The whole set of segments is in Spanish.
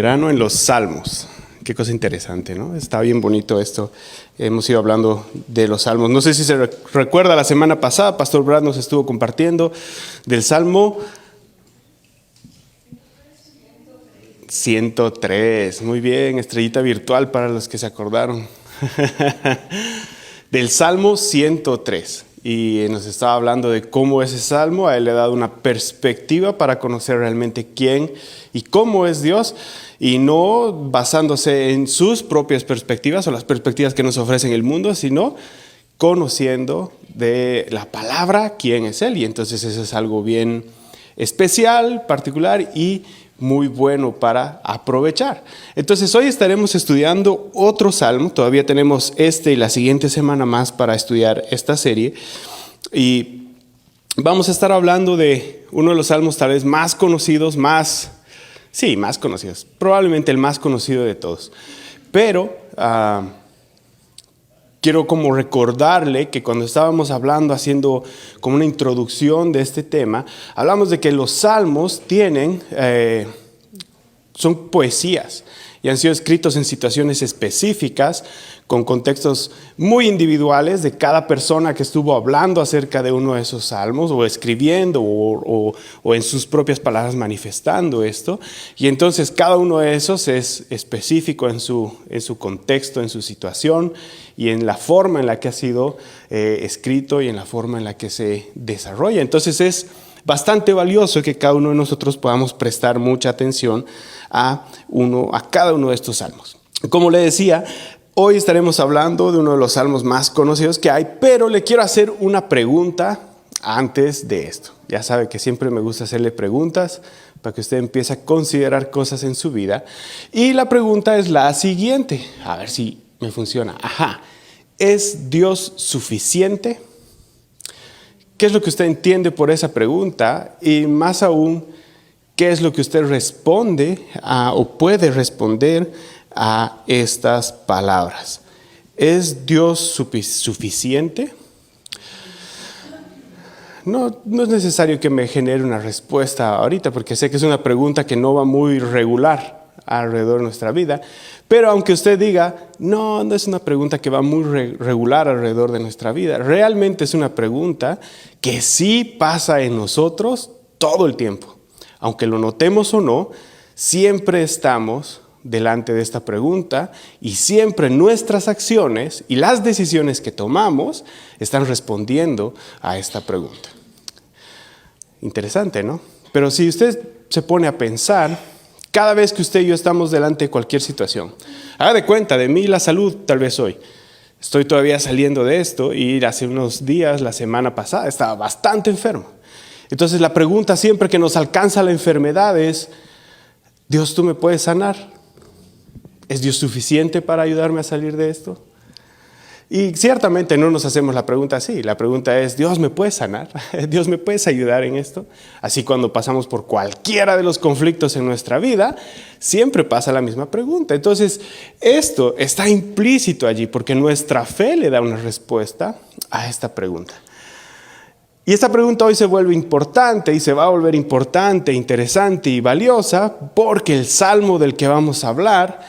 Verano en los Salmos. Qué cosa interesante, ¿no? Está bien bonito esto. Hemos ido hablando de los Salmos. No sé si se recuerda, la semana pasada, Pastor Brad nos estuvo compartiendo del Salmo 103. Muy bien, estrellita virtual para los que se acordaron. Del Salmo 103. Y nos estaba hablando de cómo ese salmo a él le ha dado una perspectiva para conocer realmente quién y cómo es Dios, y no basándose en sus propias perspectivas o las perspectivas que nos ofrece el mundo, sino conociendo de la palabra quién es Él. Y entonces eso es algo bien especial, particular y muy bueno para aprovechar. Entonces hoy estaremos estudiando otro salmo. Todavía tenemos este y la siguiente semana más para estudiar esta serie, y vamos a estar hablando de uno de los salmos tal vez más conocidos, más conocidos, probablemente el más conocido de todos. Pero quiero como recordarle que cuando estábamos hablando, haciendo como una introducción de este tema, hablamos de que los salmos son poesías y han sido escritos en situaciones específicas, con contextos muy individuales de cada persona que estuvo hablando acerca de uno de esos salmos, o escribiendo, o en sus propias palabras manifestando esto. Y entonces cada uno de esos es específico en su contexto, en su situación, y en la forma en la que ha sido escrito y en la forma en la que se desarrolla. Entonces es bastante valioso que cada uno de nosotros podamos prestar mucha atención a cada uno de estos salmos. Como le decía, hoy estaremos hablando de uno de los salmos más conocidos que hay, pero le quiero hacer una pregunta antes de esto. Ya sabe que siempre me gusta hacerle preguntas para que usted empiece a considerar cosas en su vida. Y la pregunta es la siguiente, a ver si me funciona. ¿Es Dios suficiente? ¿Qué es lo que usted entiende por esa pregunta? Y más aún, ¿qué es lo que usted responde o puede responder a estas palabras? ¿Es Dios suficiente? No es necesario que me genere una respuesta ahorita, porque sé que es una pregunta que no va muy regular alrededor de nuestra vida. Pero aunque usted diga, no es una pregunta que va muy regular alrededor de nuestra vida, realmente es una pregunta que sí pasa en nosotros todo el tiempo. Aunque lo notemos o no, siempre estamos delante de esta pregunta, y siempre nuestras acciones y las decisiones que tomamos están respondiendo a esta pregunta. Interesante, ¿no? Pero si usted se pone a pensar, cada vez que usted y yo estamos delante de cualquier situación, haga de cuenta, de mí la salud tal vez hoy. Estoy todavía saliendo de esto, y hace unos días, la semana pasada, estaba bastante enfermo. Entonces la pregunta siempre que nos alcanza la enfermedad es, Dios, ¿tú me puedes sanar? ¿Es Dios suficiente para ayudarme a salir de esto? Y ciertamente no nos hacemos la pregunta así. La pregunta es, ¿Dios me puede sanar? ¿Dios me puedes ayudar en esto? Así cuando pasamos por cualquiera de los conflictos en nuestra vida, siempre pasa la misma pregunta. Entonces, esto está implícito allí porque nuestra fe le da una respuesta a esta pregunta. Y esta pregunta hoy se vuelve importante, y se va a volver importante, interesante y valiosa, porque el salmo del que vamos a hablar,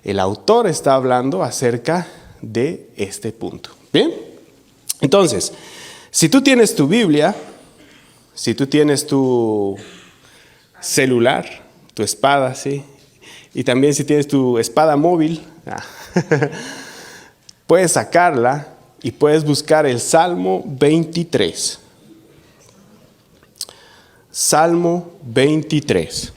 el autor está hablando acerca de este punto. Bien, entonces, si tú tienes tu Biblia, si tú tienes tu celular, tu espada, ¿sí? Y también si tienes tu espada móvil, puedes sacarla y puedes buscar el Salmo 23. Salmo 23.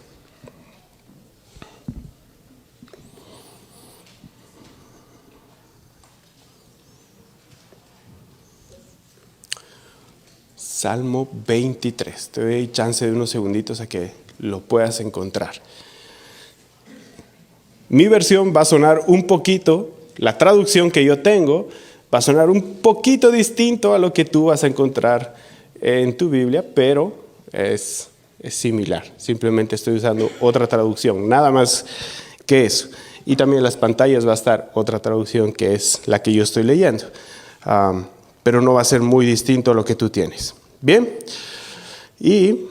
Salmo 23. Te doy chance de unos segunditos a que lo puedas encontrar. Mi versión va a sonar un poquito, la traducción que yo tengo va a sonar un poquito distinto a lo que tú vas a encontrar en tu Biblia, pero es similar. Simplemente estoy usando otra traducción, nada más que eso. Y también en las pantallas va a estar otra traducción, que es la que yo estoy leyendo. Pero no va a ser muy distinto a lo que tú tienes. Bien, y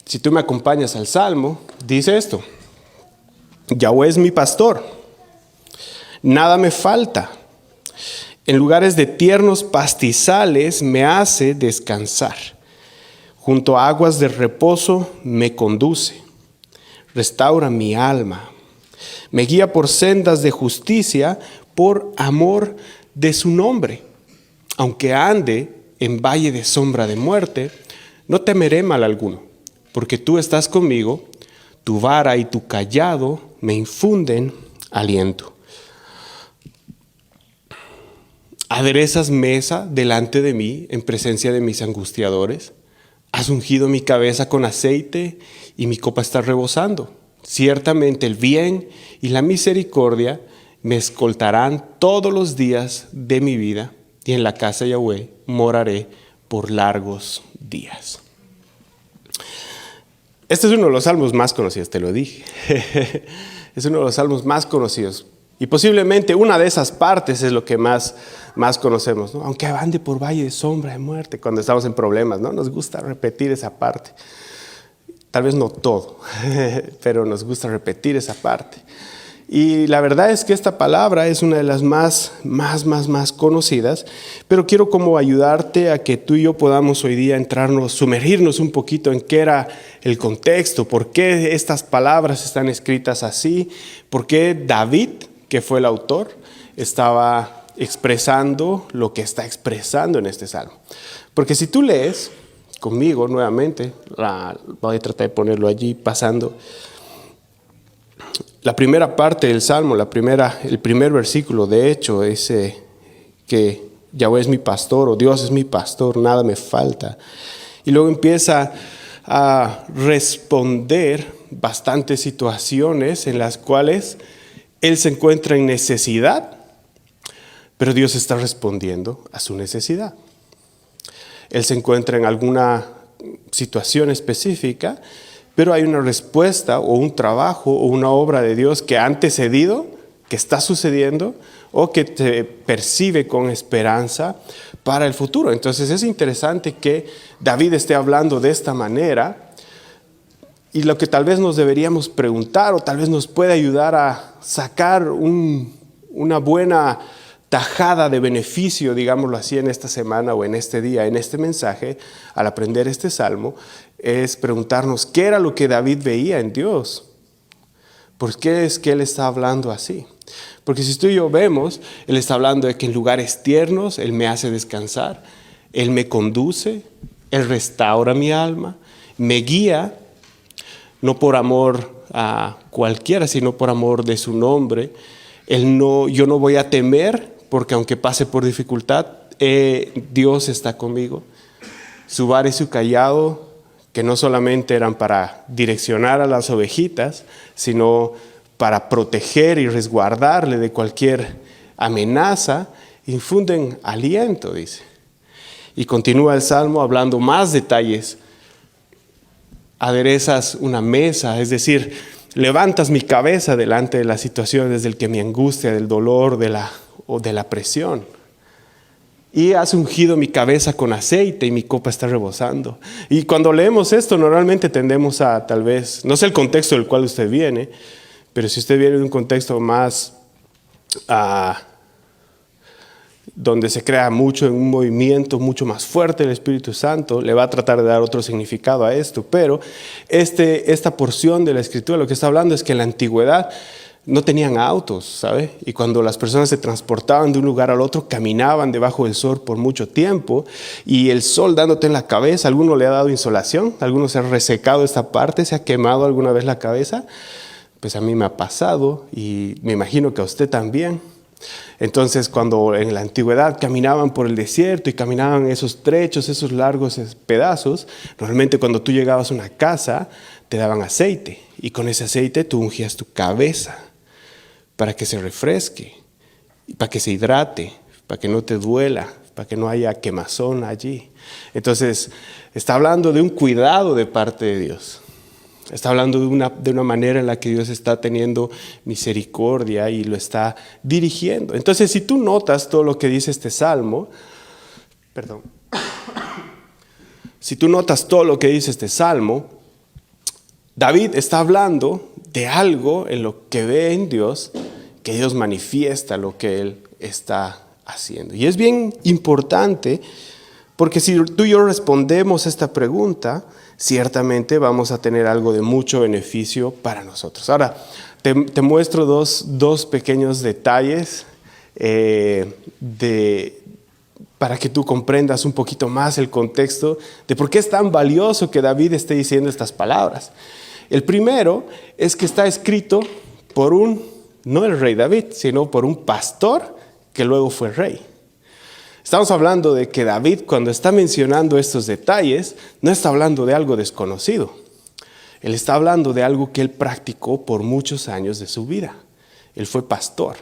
si tú me acompañas al Salmo, dice esto: Yahweh es mi pastor, nada me falta. En lugares de tiernos pastizales me hace descansar. Junto a aguas de reposo me conduce. Restaura mi alma. Me guía por sendas de justicia por amor de su nombre. Aunque ande en valle de sombra de muerte, no temeré mal alguno, porque tú estás conmigo, tu vara y tu cayado me infunden aliento. Aderezas mesa delante de mí en presencia de mis angustiadores. Has ungido mi cabeza con aceite y mi copa está rebosando. Ciertamente el bien y la misericordia me escoltarán todos los días de mi vida, y en la casa de Yahweh moraré por largos días. Este es uno de los salmos más conocidos, te lo dije. Es uno de los salmos más conocidos. Y posiblemente una de esas partes es lo que más conocemos, ¿no? Aunque ande por valle de sombra de muerte, cuando estamos en problemas, ¿no? Nos gusta repetir esa parte. Tal vez no todo, pero nos gusta repetir esa parte. Y la verdad es que esta palabra es una de las más conocidas, pero quiero como ayudarte a que tú y yo podamos hoy día sumergirnos un poquito en qué era el contexto, por qué estas palabras están escritas así, por qué David, que fue el autor, estaba expresando lo que está expresando en este salmo. Porque si tú lees conmigo nuevamente, voy a tratar de ponerlo allí pasando. La primera parte del Salmo, el primer versículo, de hecho, es que Yahweh es mi pastor, o Dios es mi pastor, nada me falta. Y luego empieza a responder bastantes situaciones en las cuales él se encuentra en necesidad, pero Dios está respondiendo a su necesidad. Él se encuentra en alguna situación específica, pero hay una respuesta o un trabajo o una obra de Dios que ha antecedido, que está sucediendo o que te percibe con esperanza para el futuro. Entonces es interesante que David esté hablando de esta manera, y lo que tal vez nos deberíamos preguntar o tal vez nos puede ayudar a sacar una buena tajada de beneficio, digámoslo así, en esta semana o en este día, en este mensaje, al aprender este salmo, es preguntarnos qué era lo que David veía en Dios. ¿Por qué es que él está hablando así? Porque si tú y yo vemos, él está hablando de que en lugares tiernos él me hace descansar, él me conduce, él restaura mi alma, me guía, no por amor a cualquiera, sino por amor de su nombre. Yo no voy a temer, porque aunque pase por dificultad, Dios está conmigo. Su vara y su cayado, que no solamente eran para direccionar a las ovejitas, sino para proteger y resguardarle de cualquier amenaza, infunden aliento, dice. Y continúa el Salmo hablando más detalles. Aderezas una mesa, es decir, levantas mi cabeza delante de las situaciones del que me angustia, del dolor, o de la presión. Y has ungido mi cabeza con aceite y mi copa está rebosando. Y cuando leemos esto, normalmente tendemos a, tal vez, no sé el contexto del cual usted viene, pero si usted viene de un contexto más donde se crea mucho en un movimiento mucho más fuerte el Espíritu Santo, le va a tratar de dar otro significado a esto. Pero esta porción de la Escritura lo que está hablando es que en la antigüedad no tenían autos, ¿sabe? Y cuando las personas se transportaban de un lugar al otro, caminaban debajo del sol por mucho tiempo, y el sol dándote en la cabeza, ¿alguno le ha dado insolación? ¿Alguno se ha resecado esta parte? ¿Se ha quemado alguna vez la cabeza? Pues a mí me ha pasado, y me imagino que a usted también. Entonces, cuando en la antigüedad caminaban por el desierto y caminaban esos trechos, esos largos pedazos, normalmente cuando tú llegabas a una casa, te daban aceite, y con ese aceite tú ungías tu cabeza para que se refresque, para que se hidrate, para que no te duela, para que no haya quemazón allí. Entonces, está hablando de un cuidado de parte de Dios. Está hablando de una manera en la que Dios está teniendo misericordia y lo está dirigiendo. Entonces, si tú notas todo lo que dice este salmo, si tú notas todo lo que dice este salmo, David está hablando de algo en lo que ve en Dios, que Dios manifiesta lo que Él está haciendo. Y es bien importante porque si tú y yo respondemos esta pregunta, ciertamente vamos a tener algo de mucho beneficio para nosotros. Ahora, te muestro dos pequeños detalles para que tú comprendas un poquito más el contexto de por qué es tan valioso que David esté diciendo estas palabras. El primero es que está escrito por no el rey David, sino por un pastor que luego fue rey. Estamos hablando de que David, cuando está mencionando estos detalles, no está hablando de algo desconocido. Él está hablando de algo que él practicó por muchos años de su vida. Él fue pastor.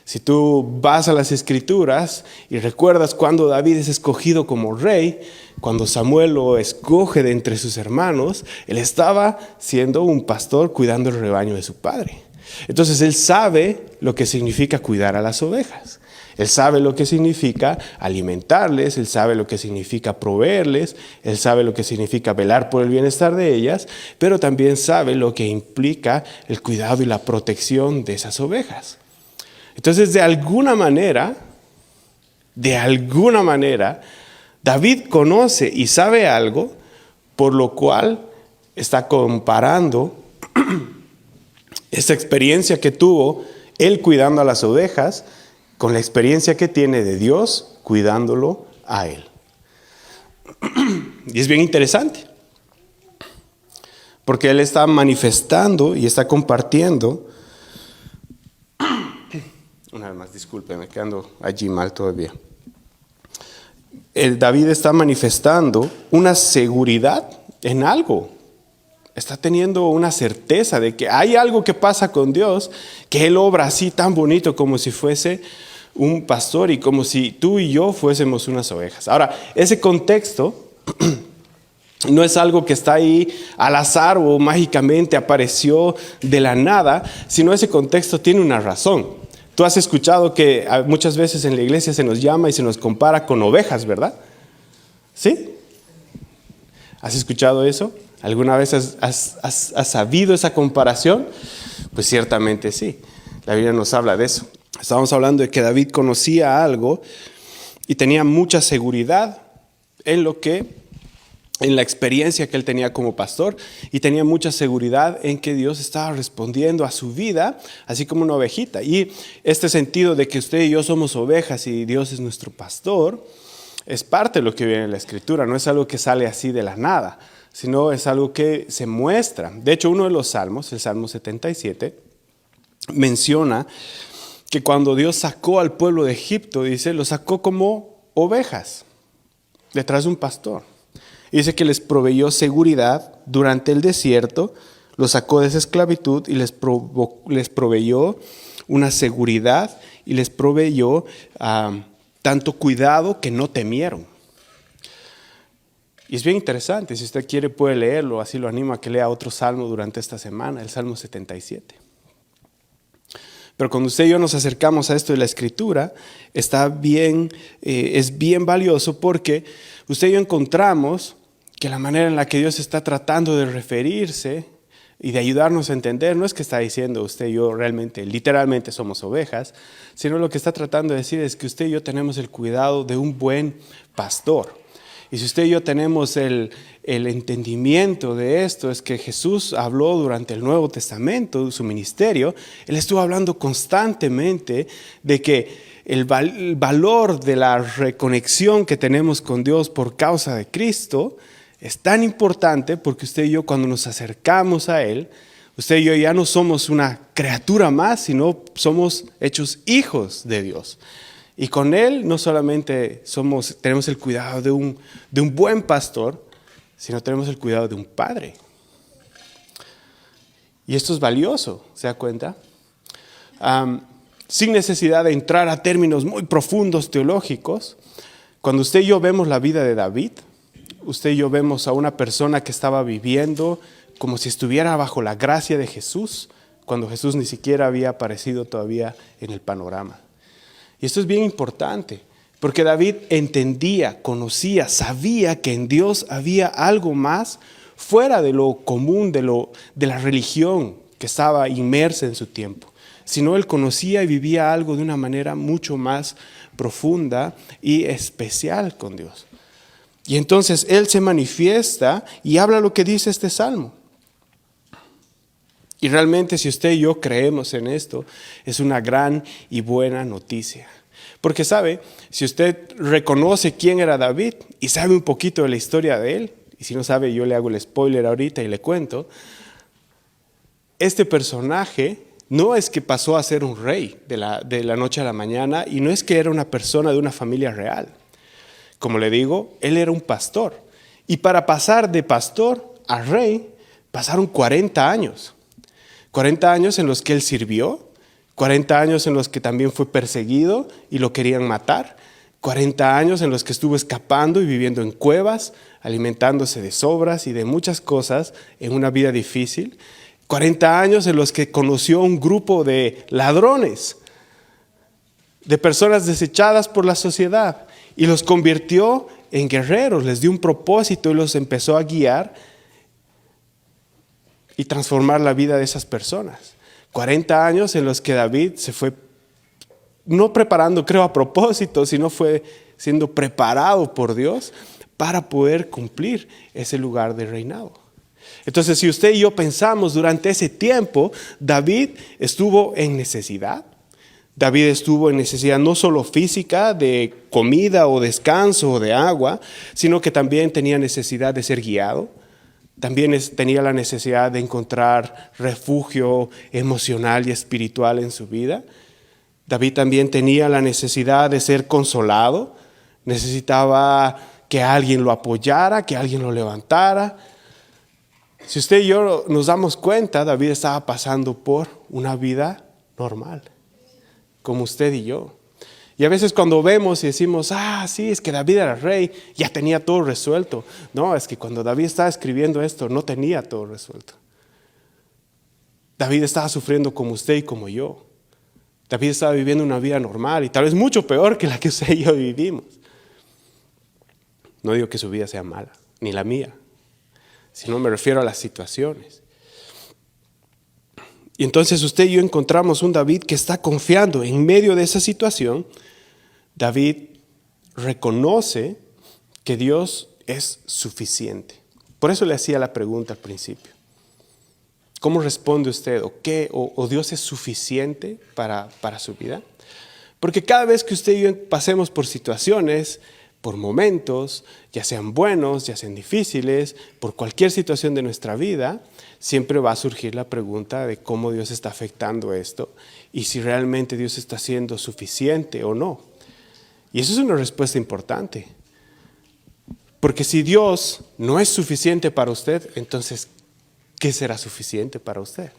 Si tú vas a las Escrituras y recuerdas cuando David es escogido como rey, cuando Samuel lo escoge de entre sus hermanos, él estaba siendo un pastor cuidando el rebaño de su padre. Entonces él sabe lo que significa cuidar a las ovejas. Él sabe lo que significa alimentarles, él sabe lo que significa proveerles, él sabe lo que significa velar por el bienestar de ellas, pero también sabe lo que implica el cuidado y la protección de esas ovejas. Entonces, de alguna manera, David conoce y sabe algo, por lo cual está comparando esa experiencia que tuvo él cuidando a las ovejas con la experiencia que tiene de Dios cuidándolo a él. Y es bien interesante, porque él está manifestando y está compartiendo. Una vez más, discúlpeme, que ando allí mal todavía. David está manifestando una seguridad en algo. Está teniendo una certeza de que hay algo que pasa con Dios, que Él obra así tan bonito como si fuese un pastor y como si tú y yo fuésemos unas ovejas. Ahora, ese contexto no es algo que está ahí al azar o mágicamente apareció de la nada, sino ese contexto tiene una razón. Tú has escuchado que muchas veces en la iglesia se nos llama y se nos compara con ovejas, ¿verdad? ¿Sí? ¿Has escuchado eso? ¿Alguna vez has sabido esa comparación? Pues ciertamente sí. La Biblia nos habla de eso. Estábamos hablando de que David conocía algo y tenía mucha seguridad en la experiencia que él tenía como pastor, y tenía mucha seguridad en que Dios estaba respondiendo a su vida, así como una ovejita. Y este sentido de que usted y yo somos ovejas y Dios es nuestro pastor, es parte de lo que viene en la Escritura. No es algo que sale así de la nada, sino es algo que se muestra. De hecho, uno de los salmos, el Salmo 77, menciona que cuando Dios sacó al pueblo de Egipto, dice, lo sacó como ovejas detrás de un pastor. Dice que les proveyó seguridad durante el desierto, los sacó de esa esclavitud y les proveyó una seguridad y les proveyó tanto cuidado que no temieron. Y es bien interesante, si usted quiere puede leerlo, así lo animo a que lea otro salmo durante esta semana, el Salmo 77. Pero cuando usted y yo nos acercamos a esto de la Escritura, es bien valioso porque usted y yo encontramos que la manera en la que Dios está tratando de referirse y de ayudarnos a entender, no es que está diciendo usted y yo realmente, literalmente somos ovejas, sino lo que está tratando de decir es que usted y yo tenemos el cuidado de un buen pastor. Y si usted y yo tenemos el entendimiento de esto, es que Jesús habló durante el Nuevo Testamento, su ministerio, Él estuvo hablando constantemente de que el valor de la reconexión que tenemos con Dios por causa de Cristo es tan importante porque usted y yo cuando nos acercamos a Él, usted y yo ya no somos una criatura más, sino somos hechos hijos de Dios. Y con Él no solamente tenemos el cuidado de un buen pastor, sino tenemos el cuidado de un padre. Y esto es valioso, ¿se da cuenta? Sin necesidad de entrar a términos muy profundos teológicos, cuando usted y yo vemos la vida de David, usted y yo vemos a una persona que estaba viviendo como si estuviera bajo la gracia de Jesús, cuando Jesús ni siquiera había aparecido todavía en el panorama. Y esto es bien importante, porque David entendía, conocía, sabía que en Dios había algo más fuera de lo común, de la religión que estaba inmersa en su tiempo, sino él conocía y vivía algo de una manera mucho más profunda y especial con Dios. Y entonces él se manifiesta y habla lo que dice este salmo. Y realmente si usted y yo creemos en esto, es una gran y buena noticia. Porque sabe, si usted reconoce quién era David y sabe un poquito de la historia de él, y si no sabe yo le hago el spoiler ahorita y le cuento, este personaje no es que pasó a ser un rey de la noche a la mañana y no es que era una persona de una familia real. Como le digo, él era un pastor. Y para pasar de pastor a rey, pasaron 40 años. 40 años en los que él sirvió, 40 años en los que también fue perseguido y lo querían matar, 40 años en los que estuvo escapando y viviendo en cuevas, alimentándose de sobras y de muchas cosas en una vida difícil, 40 años en los que conoció un grupo de ladrones, de personas desechadas por la sociedad y los convirtió en guerreros, les dio un propósito y los empezó a guiar y transformar la vida de esas personas. 40 años en los que David se fue, no preparando, creo a propósito, sino fue siendo preparado por Dios para poder cumplir ese lugar de reinado. Entonces, si usted y yo pensamos durante ese tiempo, David estuvo en necesidad. David estuvo en necesidad no solo física de comida o descanso o de agua, sino que también tenía necesidad de ser guiado. También tenía la necesidad de encontrar refugio emocional y espiritual en su vida. David también tenía la necesidad de ser consolado. Necesitaba que alguien lo apoyara, que alguien lo levantara. Si usted y yo nos damos cuenta, David estaba pasando por una vida normal, como usted y yo. Y a veces cuando vemos y decimos, sí, es que David era rey, ya tenía todo resuelto. No, es que cuando David estaba escribiendo esto, no tenía todo resuelto. David estaba sufriendo como usted y como yo. David estaba viviendo una vida normal y tal vez mucho peor que la que usted y yo vivimos. No digo que su vida sea mala, ni la mía, sino me refiero a las situaciones. Y entonces usted y yo encontramos un David que está confiando en medio de esa situación. David reconoce que Dios es suficiente. Por eso le hacía la pregunta al principio. ¿Cómo responde usted? ¿O Dios es suficiente para su vida? Porque cada vez que usted y yo pasemos por situaciones, por momentos, ya sean buenos, ya sean difíciles, por cualquier situación de nuestra vida, siempre va a surgir la pregunta de cómo Dios está afectando esto y si realmente Dios está siendo suficiente o no. Y eso es una respuesta importante. Porque si Dios no es suficiente para usted, entonces, ¿qué será suficiente para usted?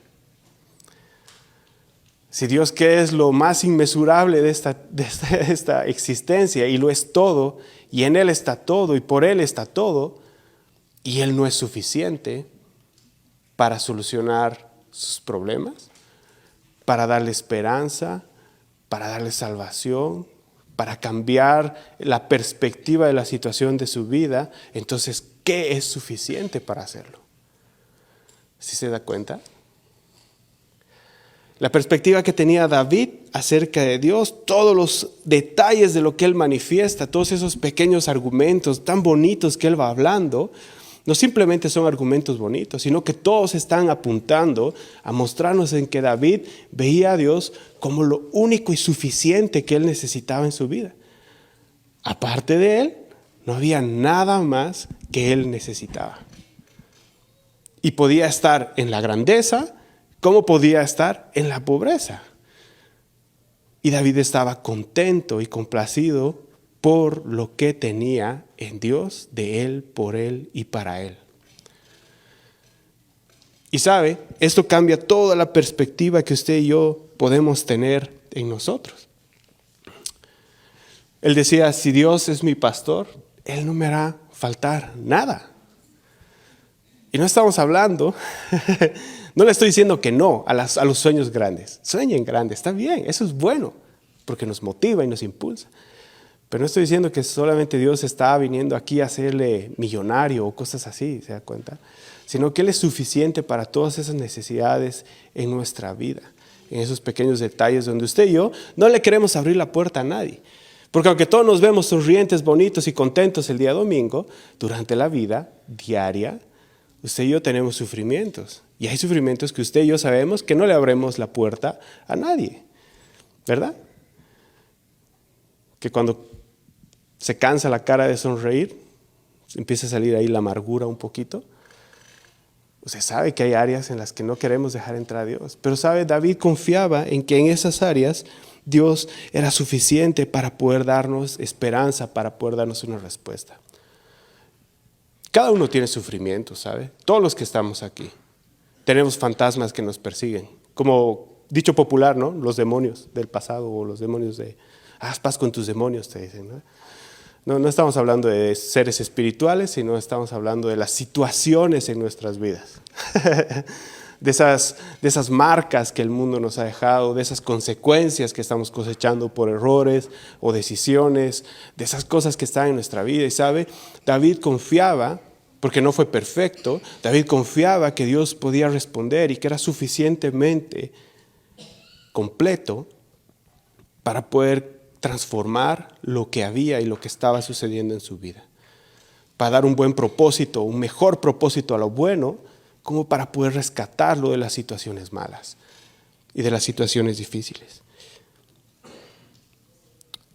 Si Dios, que es lo más inmesurable de esta existencia y lo es todo, y en Él está todo y por Él está todo, y Él no es suficiente para solucionar sus problemas, para darle esperanza, para darle salvación, para cambiar la perspectiva de la situación de su vida, entonces, ¿qué es suficiente para hacerlo? ¿Sí se da cuenta? La perspectiva que tenía David acerca de Dios, todos los detalles de lo que él manifiesta, todos esos pequeños argumentos tan bonitos que él va hablando, no simplemente son argumentos bonitos, sino que todos están apuntando a mostrarnos en que David veía a Dios como lo único y suficiente que él necesitaba en su vida. Aparte de él, no había nada más que él necesitaba. Y podía estar en la grandeza, como podía estar en la pobreza. Y David estaba contento y complacido por lo que tenía en Dios, de Él, por Él y para Él. Y sabe, esto cambia toda la perspectiva que usted y yo podemos tener en nosotros. Él decía, si Dios es mi pastor, Él no me hará faltar nada. Y no estamos hablando, no le estoy diciendo que no a los sueños grandes. Sueñen grandes, está bien, eso es bueno, porque nos motiva y nos impulsa. Pero no estoy diciendo que solamente Dios está viniendo aquí a hacerle millonario o cosas así, ¿se da cuenta? Sino que Él es suficiente para todas esas necesidades en nuestra vida, en esos pequeños detalles donde usted y yo no le queremos abrir la puerta a nadie. Porque aunque todos nos vemos sonrientes, bonitos y contentos el día domingo, durante la vida diaria, usted y yo tenemos sufrimientos. Y hay sufrimientos que usted y yo sabemos que no le abrimos la puerta a nadie, ¿verdad? Que cuando se cansa la cara de sonreír, empieza a salir ahí la amargura un poquito. Usted sabe que hay áreas en las que no queremos dejar entrar a Dios. Pero sabe, David confiaba en que en esas áreas Dios era suficiente para poder darnos esperanza, para poder darnos una respuesta. Cada uno tiene sufrimiento, ¿sabe? Todos los que estamos aquí. Tenemos fantasmas que nos persiguen. Como dicho popular, ¿no? Los demonios del pasado o los demonios de... Haz paz con tus demonios, te dicen, ¿no? No estamos hablando de seres espirituales, sino estamos hablando de las situaciones en nuestras vidas. de esas marcas que el mundo nos ha dejado, de esas consecuencias que estamos cosechando por errores o decisiones, de esas cosas que están en nuestra vida. Y sabe, David confiaba, porque no fue perfecto, David confiaba que Dios podía responder y que era suficientemente completo para poder transformar lo que había y lo que estaba sucediendo en su vida, para dar un buen propósito, un mejor propósito a lo bueno, como para poder rescatarlo de las situaciones malas y de las situaciones difíciles.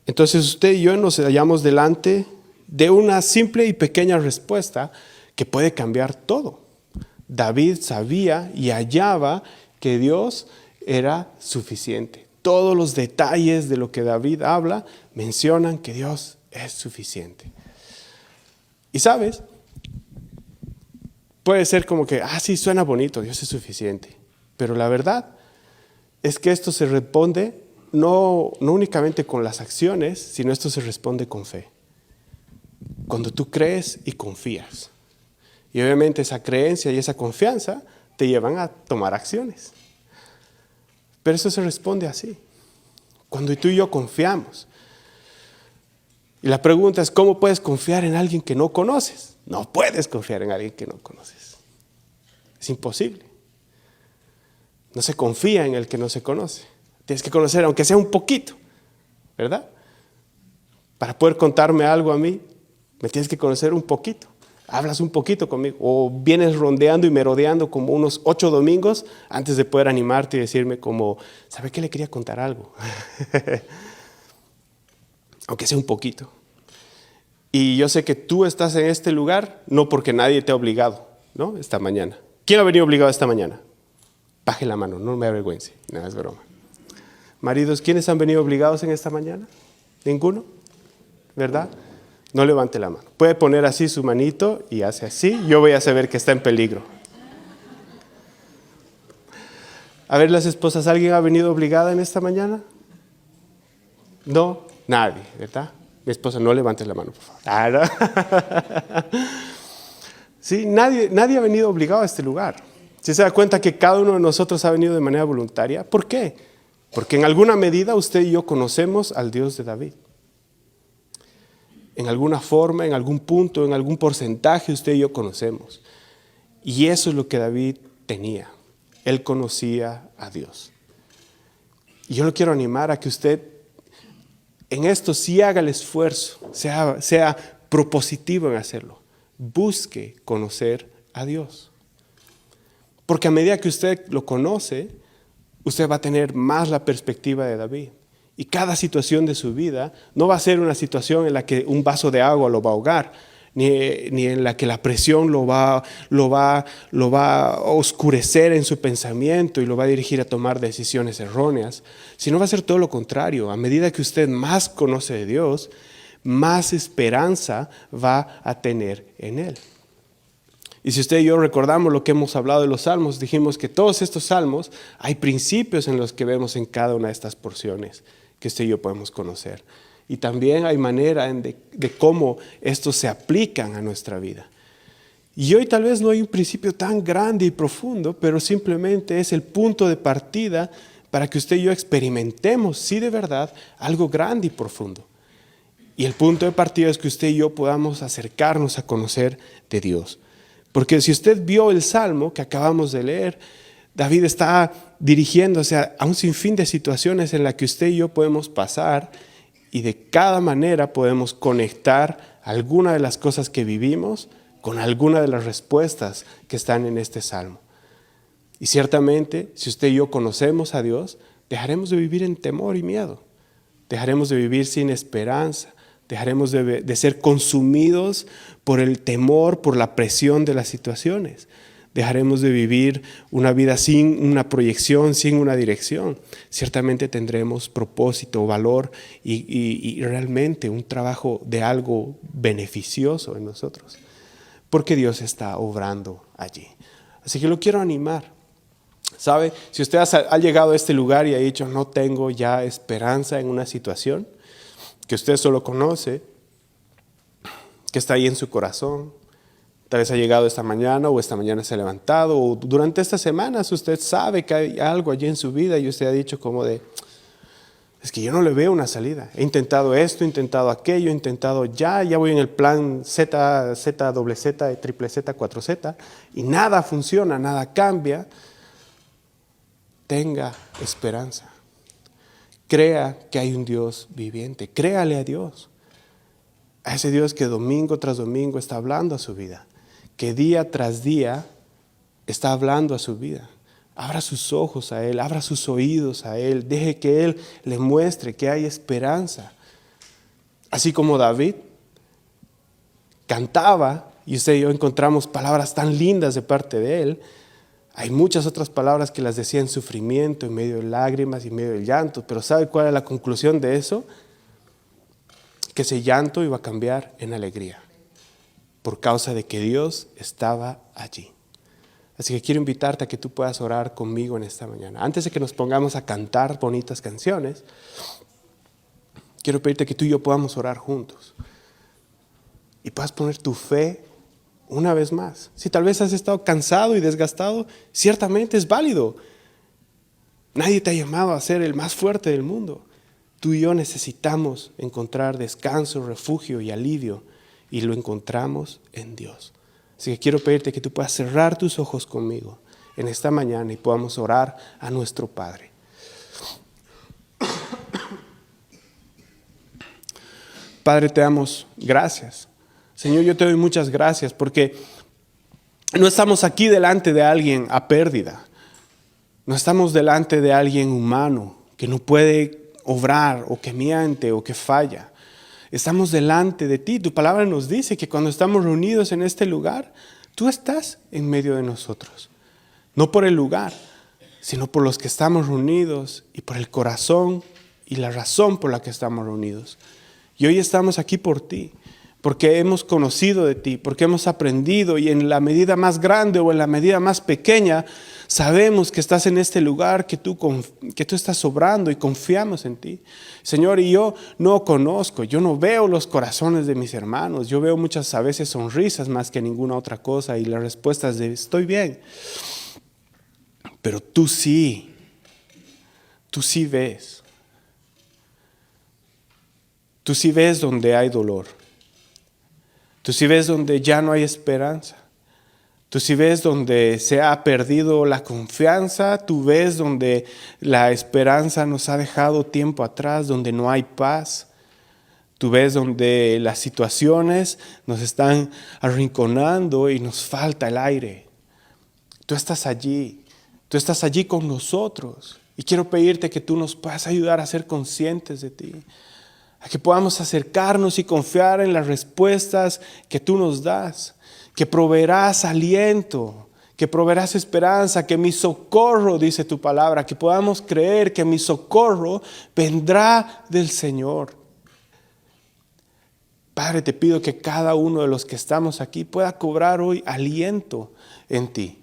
Entonces usted y yo nos hallamos delante de una simple y pequeña respuesta que puede cambiar todo. David sabía y hallaba que Dios era suficiente. Todos los detalles de lo que David habla mencionan que Dios es suficiente. Y sabes, puede ser como que, sí, suena bonito, Dios es suficiente. Pero la verdad es que esto se responde no únicamente con las acciones, sino esto se responde con fe. Cuando tú crees y confías. Y obviamente esa creencia y esa confianza te llevan a tomar acciones. Pero eso se responde así, cuando tú y yo confiamos. Y la pregunta es, ¿cómo puedes confiar en alguien que no conoces? No puedes confiar en alguien que no conoces. Es imposible. No se confía en el que no se conoce. Tienes que conocer, aunque sea un poquito, ¿verdad? Para poder contarme algo a mí, me tienes que conocer un poquito. Hablas un poquito conmigo o vienes rondeando y merodeando como unos 8 domingos antes de poder animarte y decirme como, ¿sabe qué? Le quería contar algo. Aunque sea un poquito. Y yo sé que tú estás en este lugar no porque nadie te ha obligado, ¿no? Esta mañana. ¿Quién ha venido obligado esta mañana? Baje la mano, no me avergüence. Nada, es broma. Maridos, ¿quiénes han venido obligados en esta mañana? ¿Ninguno? ¿Verdad? No levante la mano. Puede poner así su manito y hace así. Yo voy a saber que está en peligro. A ver, las esposas, ¿alguien ha venido obligada en esta mañana? No, nadie, ¿verdad? Mi esposa, no levante la mano, por favor. ¿No? Sí, nadie ha venido obligado a este lugar. Si se da cuenta que cada uno de nosotros ha venido de manera voluntaria, ¿por qué? Porque en alguna medida usted y yo conocemos al Dios de David. En alguna forma, en algún punto, en algún porcentaje usted y yo conocemos. Y eso es lo que David tenía. Él conocía a Dios. Y yo lo quiero animar a que usted en esto sí haga el esfuerzo, sea propositivo en hacerlo. Busque conocer a Dios. Porque a medida que usted lo conoce, usted va a tener más la perspectiva de David. Y cada situación de su vida no va a ser una situación en la que un vaso de agua lo va a ahogar, ni en la que la presión lo va a oscurecer en su pensamiento y lo va a dirigir a tomar decisiones erróneas, sino va a ser todo lo contrario. A medida que usted más conoce de Dios, más esperanza va a tener en Él. Y si usted y yo recordamos lo que hemos hablado de los salmos, dijimos que todos estos salmos hay principios en los que vemos en cada una de estas porciones que usted y yo podemos conocer. Y también hay manera de cómo estos se aplican a nuestra vida. Y hoy tal vez no hay un principio tan grande y profundo, pero simplemente es el punto de partida para que usted y yo experimentemos, sí de verdad, algo grande y profundo. Y el punto de partida es que usted y yo podamos acercarnos a conocer de Dios. Porque si usted vio el Salmo que acabamos de leer, David está dirigiéndose a un sinfín de situaciones en las que usted y yo podemos pasar y de cada manera podemos conectar alguna de las cosas que vivimos con alguna de las respuestas que están en este Salmo. Y ciertamente, si usted y yo conocemos a Dios, dejaremos de vivir en temor y miedo. Dejaremos de vivir sin esperanza. Dejaremos de ser consumidos por el temor, por la presión de las situaciones. Dejaremos de vivir una vida sin una proyección, sin una dirección. Ciertamente tendremos propósito, valor y realmente un trabajo de algo beneficioso en nosotros. Porque Dios está obrando allí. Así que lo quiero animar. ¿Sabe? Si usted ha llegado a este lugar y ha dicho, no tengo ya esperanza en una situación que usted solo conoce, que está ahí en su corazón, tal vez ha llegado esta mañana o esta mañana se ha levantado o durante estas semanas usted sabe que hay algo allí en su vida y usted ha dicho como de, es que yo no le veo una salida. He intentado esto, he intentado aquello, he intentado ya voy en el plan Z, Z, doble Z, triple Z, 4Z y nada funciona, nada cambia. Tenga esperanza. Crea que hay un Dios viviente. Créale a Dios. A ese Dios que domingo tras domingo está hablando a su vida. Que día tras día está hablando a su vida. Abra sus ojos a Él, abra sus oídos a Él. Deje que Él le muestre que hay esperanza. Así como David cantaba, y usted y yo encontramos palabras tan lindas de parte de Él. Hay muchas otras palabras que las decía en sufrimiento, en medio de lágrimas y en medio del llanto. Pero ¿sabe cuál es la conclusión de eso? Que ese llanto iba a cambiar en alegría. Por causa de que Dios estaba allí. Así que quiero invitarte a que tú puedas orar conmigo en esta mañana. Antes de que nos pongamos a cantar bonitas canciones, quiero pedirte que tú y yo podamos orar juntos. Y puedas poner tu fe una vez más. Si tal vez has estado cansado y desgastado, ciertamente es válido. Nadie te ha llamado a ser el más fuerte del mundo. Tú y yo necesitamos encontrar descanso, refugio y alivio, y lo encontramos en Dios. Así que quiero pedirte que tú puedas cerrar tus ojos conmigo en esta mañana y podamos orar a nuestro Padre. Padre, te damos gracias. Señor, yo te doy muchas gracias porque no estamos aquí delante de alguien a pérdida. No estamos delante de alguien humano que no puede obrar o que miente o que falla. Estamos delante de ti. Tu palabra nos dice que cuando estamos reunidos en este lugar, tú estás en medio de nosotros. No por el lugar, sino por los que estamos reunidos y por el corazón y la razón por la que estamos reunidos. Y hoy estamos aquí por ti. Porque hemos conocido de ti, porque hemos aprendido y en la medida más grande o en la medida más pequeña sabemos que estás en este lugar, que tú estás obrando y confiamos en ti. Señor, y yo no conozco, yo no veo los corazones de mis hermanos, yo veo muchas a veces sonrisas más que ninguna otra cosa y la respuesta es de estoy bien. Pero tú sí ves. Tú sí ves donde hay dolor. Tú sí ves donde ya no hay esperanza. Tú sí ves donde se ha perdido la confianza. Tú ves donde la esperanza nos ha dejado tiempo atrás, donde no hay paz. Tú ves donde las situaciones nos están arrinconando y nos falta el aire. Tú estás allí con nosotros. Y quiero pedirte que tú nos puedas ayudar a ser conscientes de ti. A que podamos acercarnos y confiar en las respuestas que tú nos das, que proveerás aliento, que proveerás esperanza, que mi socorro, dice tu palabra, que podamos creer que mi socorro vendrá del Señor. Padre, te pido que cada uno de los que estamos aquí pueda cobrar hoy aliento en ti.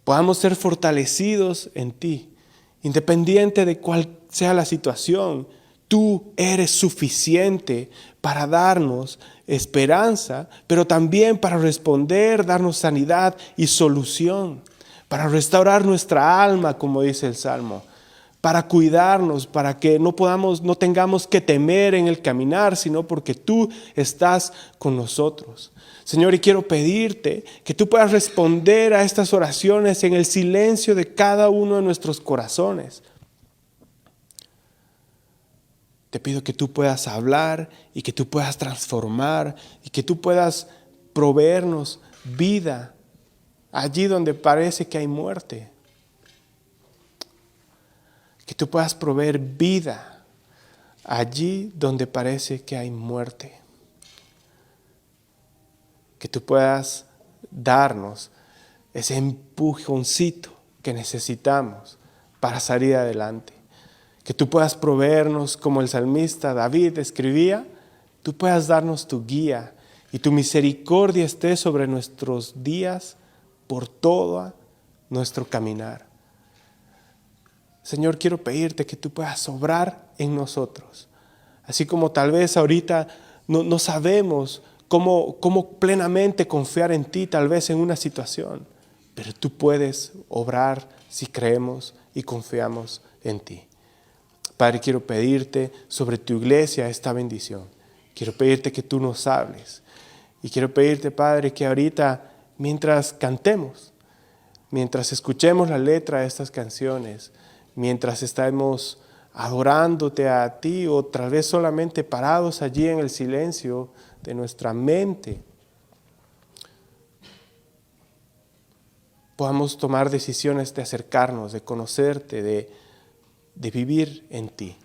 Podamos ser fortalecidos en ti, independiente de cuál sea la situación. Tú eres suficiente para darnos esperanza, pero también para responder, darnos sanidad y solución, para restaurar nuestra alma, como dice el Salmo, para cuidarnos, para que no tengamos que temer en el caminar, sino porque tú estás con nosotros. Señor, y quiero pedirte que tú puedas responder a estas oraciones en el silencio de cada uno de nuestros corazones. Te pido que tú puedas hablar y que tú puedas transformar y que tú puedas proveernos vida allí donde parece que hay muerte. Que tú puedas proveer vida allí donde parece que hay muerte. Que tú puedas darnos ese empujoncito que necesitamos para salir adelante. Que tú puedas proveernos, como el salmista David escribía, tú puedas darnos tu guía y tu misericordia esté sobre nuestros días por todo nuestro caminar. Señor, quiero pedirte que tú puedas obrar en nosotros. Así como tal vez ahorita no sabemos cómo plenamente confiar en ti, tal vez en una situación. Pero tú puedes obrar si creemos y confiamos en ti. Padre, quiero pedirte sobre tu iglesia esta bendición. Quiero pedirte que tú nos hables. Y quiero pedirte, Padre, que ahorita mientras cantemos, mientras escuchemos la letra de estas canciones, mientras estamos adorándote a ti o tal vez solamente parados allí en el silencio de nuestra mente, podamos tomar decisiones de acercarnos, de conocerte, de vivir en ti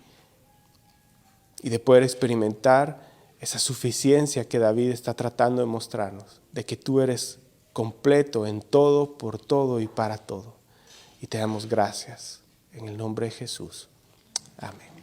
y de poder experimentar esa suficiencia que David está tratando de mostrarnos, de que tú eres completo en todo, por todo y para todo. Y te damos gracias. En el nombre de Jesús. Amén.